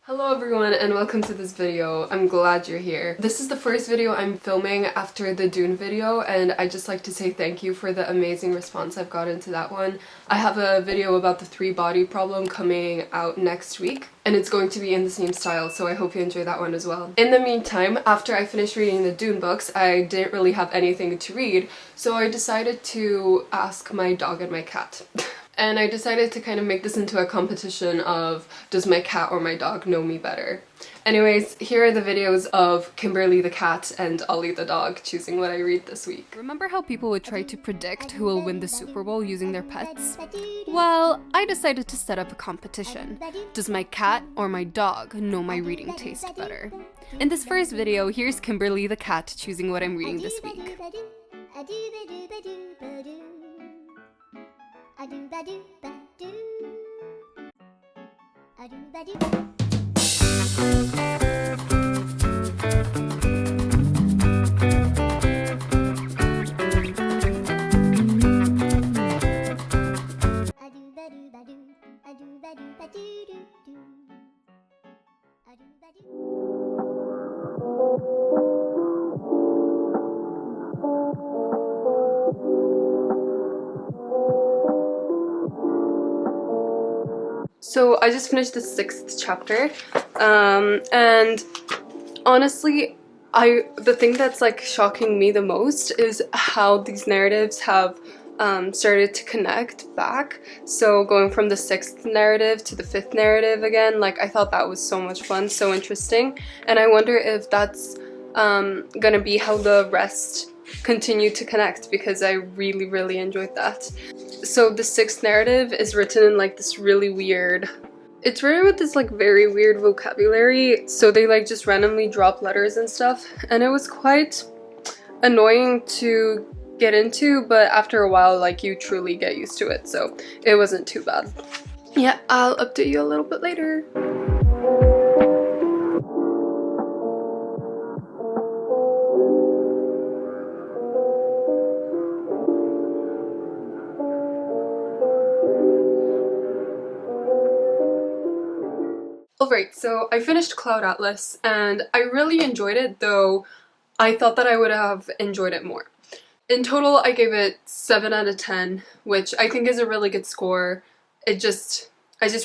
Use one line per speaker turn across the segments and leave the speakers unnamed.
Hello everyone and welcome to this video. I'm glad you're here. This is the first video I'm filming after the Dune video and I'd just like to say thank you for the amazing response I've gotten to that one. I have a video about the 3-body problem coming out next week and it's going to be in the same style, so I hope you enjoy that one as well. In the meantime, after I finished reading the Dune books, I didn't really have anything to read, so I decided to ask my dog and my cat. And I decided to kind of make this into a competition of does my cat or my dog know me better. Anyways, here are the videos of Kimberly the cat and Ollie the dog choosing what I read this week. Remember how people would try to predict who will win the Super Bowl using their pets? Well, I decided to set up a competition. Does my cat or my dog know my reading taste better? In this first video, here's Kimberly the cat choosing what I'm reading this week. So I just finished the 6th chapter, and honestly, the thing that's like shocking me the most is how these narratives have started to connect back. So going from the 6th narrative to the 5th narrative again, like I thought that was so much fun, so interesting, and I wonder if that's gonna be how the rest continue to connect, because I really enjoyed that. So the 6th narrative is written in like this really weird, it's written with this like very weird vocabulary, so they like just randomly drop letters and stuff, and it was quite annoying to get into, but after a while like you truly get used to it, so it wasn't too bad. Yeah, I'll update you a little bit later. Alright, so I finished Cloud Atlas and I really enjoyed it, though I thought that I would have enjoyed it more. In total, I gave it 7 out of 10, which I think is a really good score. I just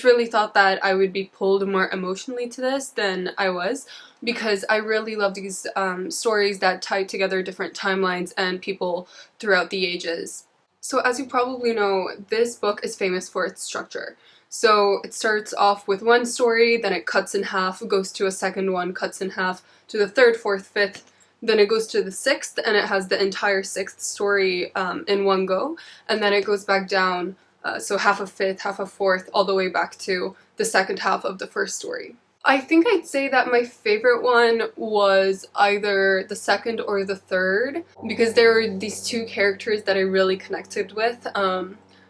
really thought that I would be pulled more emotionally to this than I was, because I really love these stories that tie together different timelines and people throughout the ages. So as you probably know, this book is famous for its structure. So it starts off with one story, then it cuts in half, goes to a second one, cuts in half, to the 3rd, 4th, 5th, then it goes to the 6th, and it has the entire 6th story in one go, and then it goes back down, so half of 5th, half of 4th, all the way back to the 2nd half of the 1st story. I think I'd say that my favorite one was either the 2nd or the 3rd, because there were these two characters that I really connected with.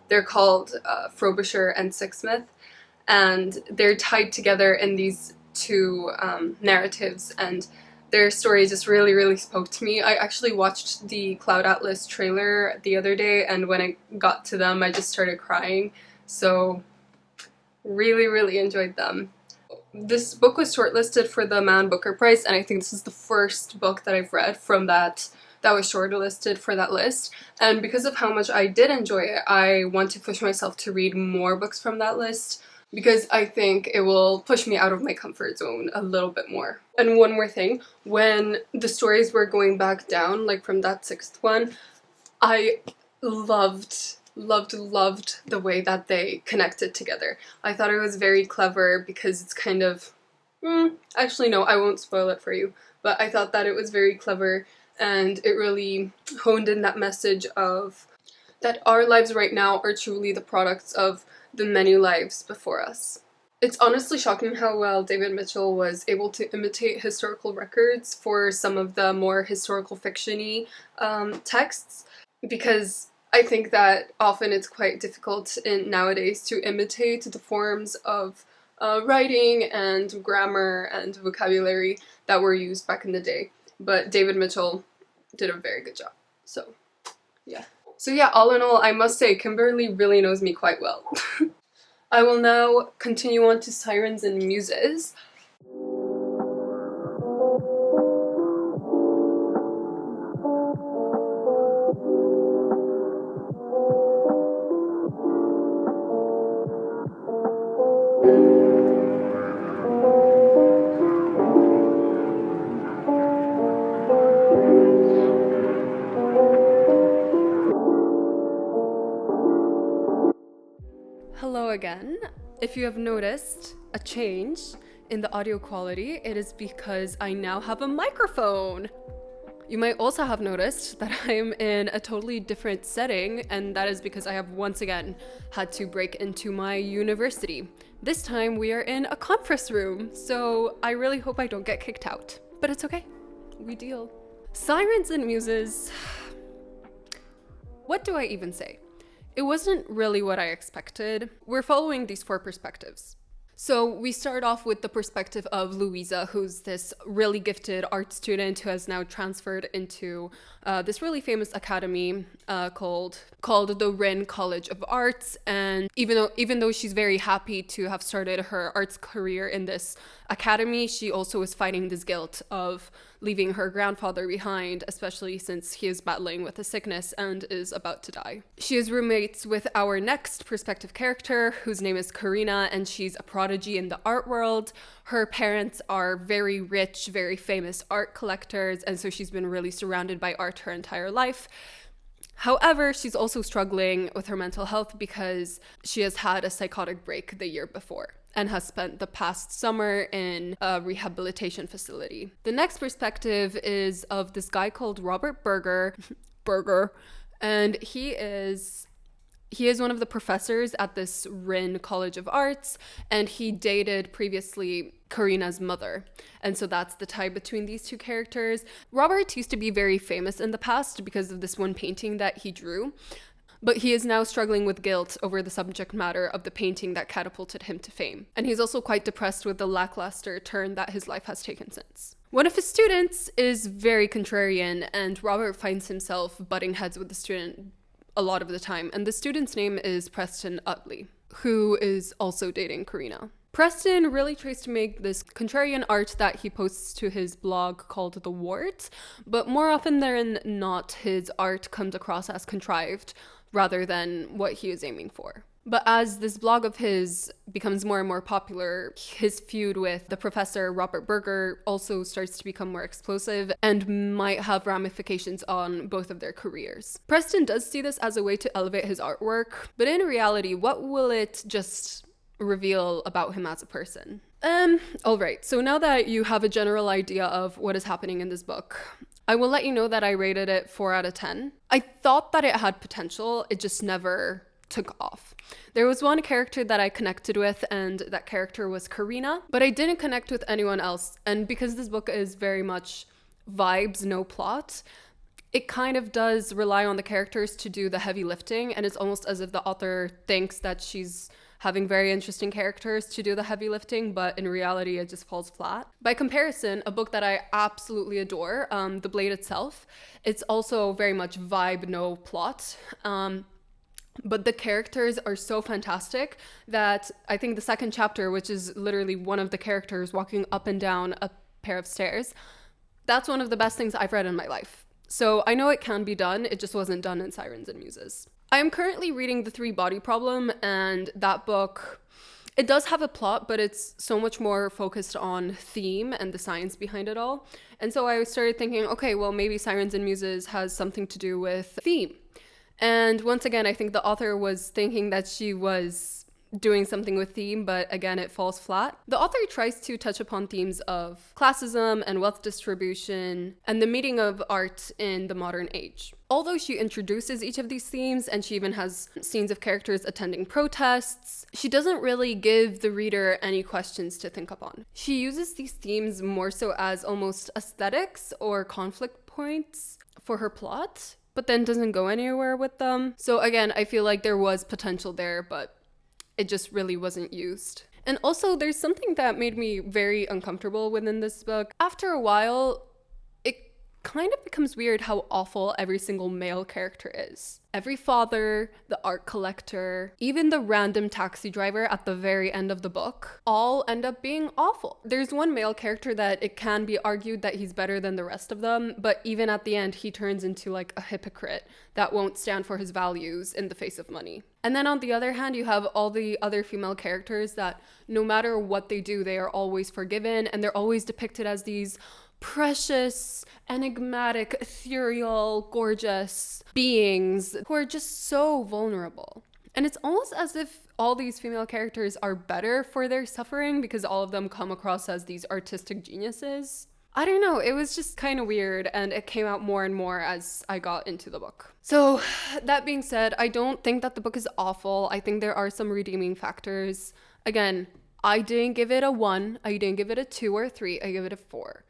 They're called Frobisher and Sixsmith, and they're tied together in these two narratives, and their story just really spoke to me. I actually watched the Cloud Atlas trailer the other day, and when I got to them I just started crying, so really enjoyed them. This book was shortlisted for the Man Booker Prize, and I think this is the first book that I've read from that was shortlisted for that list, and because of how much I did enjoy it, I want to push myself to read more books from that list, because I think it will push me out of my comfort zone a little bit more. And one more thing, when the stories were going back down, like from that 6th one, I loved the way that they connected together. I thought it was very clever, because it's kind of, actually no, I won't spoil it for you, but I thought that it was very clever, and it really honed in that message of that our lives right now are truly the products of the many lives before us. It's honestly shocking how well David Mitchell was able to imitate historical records for some of the more historical fiction-y texts, because I think that often it's quite difficult nowadays to imitate the forms of writing and grammar and vocabulary that were used back in the day, but David Mitchell did a very good job. So yeah, all in all, I must say Kimberly really knows me quite well. I will now continue on to Sirens and Muses. again. If you have noticed a change in the audio quality, it is because I now have a microphone. You might also have noticed that I'm in a totally different setting, and that is because I have once again had to break into my university. This time we are in a conference room, so I really hope I don't get kicked out. But it's okay, we deal. Sirens and Muses, what do I even say? It wasn't really what I expected. We're following these 4 perspectives. So we start off with the perspective of Louisa, who's this really gifted art student who has now transferred into this really famous academy called the Rin College of Arts. And even though she's very happy to have started her arts career in this academy, she also is fighting this guilt of leaving her grandfather behind, especially since he is battling with a sickness and is about to die. She is roommates with our next perspective character, whose name is Karina, and she's a prodigy in the art world. Her parents are very rich, very famous art collectors, and so she's been really surrounded by art her entire life. However, she's also struggling with her mental health because she has had a psychotic break the year before and has spent the past summer in a rehabilitation facility. The next perspective is of this guy called Robert Berger, and he is one of the professors at this Rin College of Arts, and he dated previously Karina's mother. And so that's the tie between these 2 characters. Robert used to be very famous in the past because of this one painting that he drew, but he is now struggling with guilt over the subject matter of the painting that catapulted him to fame. And he's also quite depressed with the lackluster turn that his life has taken since. One of his students is very contrarian, and Robert finds himself butting heads with the student a lot of the time. And the student's name is Preston Utley, who is also dating Karina. Preston really tries to make this contrarian art that he posts to his blog called The Wart, but more often than not, his art comes across as contrived rather than what he is aiming for. But as this blog of his becomes more and more popular, his feud with the professor Robert Berger also starts to become more explosive and might have ramifications on both of their careers. Preston does see this as a way to elevate his artwork, but in reality, what will it just reveal about him as a person? Alright, so now that you have a general idea of what is happening in this book, I will let you know that I rated it 4 out of 10. I thought that it had potential, it just never took off. There was one character that I connected with, and that character was Karina, but I didn't connect with anyone else. And because this book is very much vibes, no plot, it kind of does rely on the characters to do the heavy lifting, and it's almost as if the author thinks that she's having very interesting characters to do the heavy lifting, but in reality it just falls flat. By comparison, a book that I absolutely adore, The Blade itself, it's also very much vibe, no plot. But the characters are so fantastic that I think the second chapter, which is literally one of the characters walking up and down a pair of stairs, that's one of the best things I've read in my life. So I know it can be done, it just wasn't done in Sirens and Muses. I am currently reading The 3 Body Problem, and that book, it does have a plot, but it's so much more focused on theme and the science behind it all. And so I started thinking, okay, well, maybe Sirens and Muses has something to do with theme. And once again, I think the author was thinking that she was doing something with theme, but again, it falls flat. The author tries to touch upon themes of classism and wealth distribution and the meaning of art in the modern age. Although she introduces each of these themes and she even has scenes of characters attending protests, she doesn't really give the reader any questions to think upon. She uses these themes more so as almost aesthetics or conflict points for her plot, but then doesn't go anywhere with them. So again, I feel like there was potential there, but it just really wasn't used. And also, there's something that made me very uncomfortable within this book. After a while, it kind of becomes weird how awful every single male character is. Every father, the art collector, even the random taxi driver at the very end of the book, all end up being awful. There's one male character that it can be argued that he's better than the rest of them, but even at the end, he turns into like a hypocrite that won't stand for his values in the face of money. And then on the other hand, you have all the other female characters that no matter what they do, they are always forgiven, and they're always depicted as these precious, enigmatic, ethereal, gorgeous beings who are just so vulnerable. And it's almost as if all these female characters are better for their suffering because all of them come across as these artistic geniuses. I don't know, it was just kind of weird, and it came out more and more as I got into the book. So, that being said, I don't think that the book is awful. I think there are some redeeming factors. Again, I didn't give it a 1, I didn't give it a 2 or 3, I give it a 4.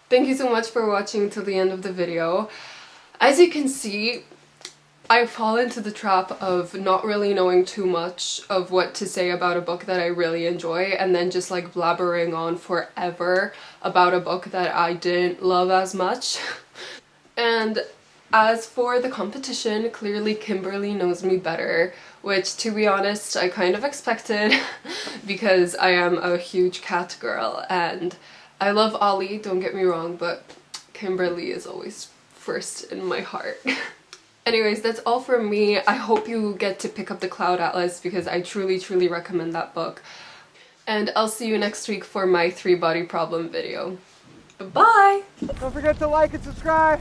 Thank you so much for watching till the end of the video. As you can see, I fall into the trap of not really knowing too much of what to say about a book that I really enjoy, and then just like blabbering on forever about a book that I didn't love as much. And as for the competition, clearly Kimberly knows me better, which to be honest I kind of expected because I am a huge cat girl and I love Ollie, don't get me wrong, but Kimberly is always first in my heart. Anyways, that's all from me. I hope you get to pick up the Cloud Atlas because I truly recommend that book. And I'll see you next week for my 3 body problem video. Bye!
Don't forget to like and subscribe!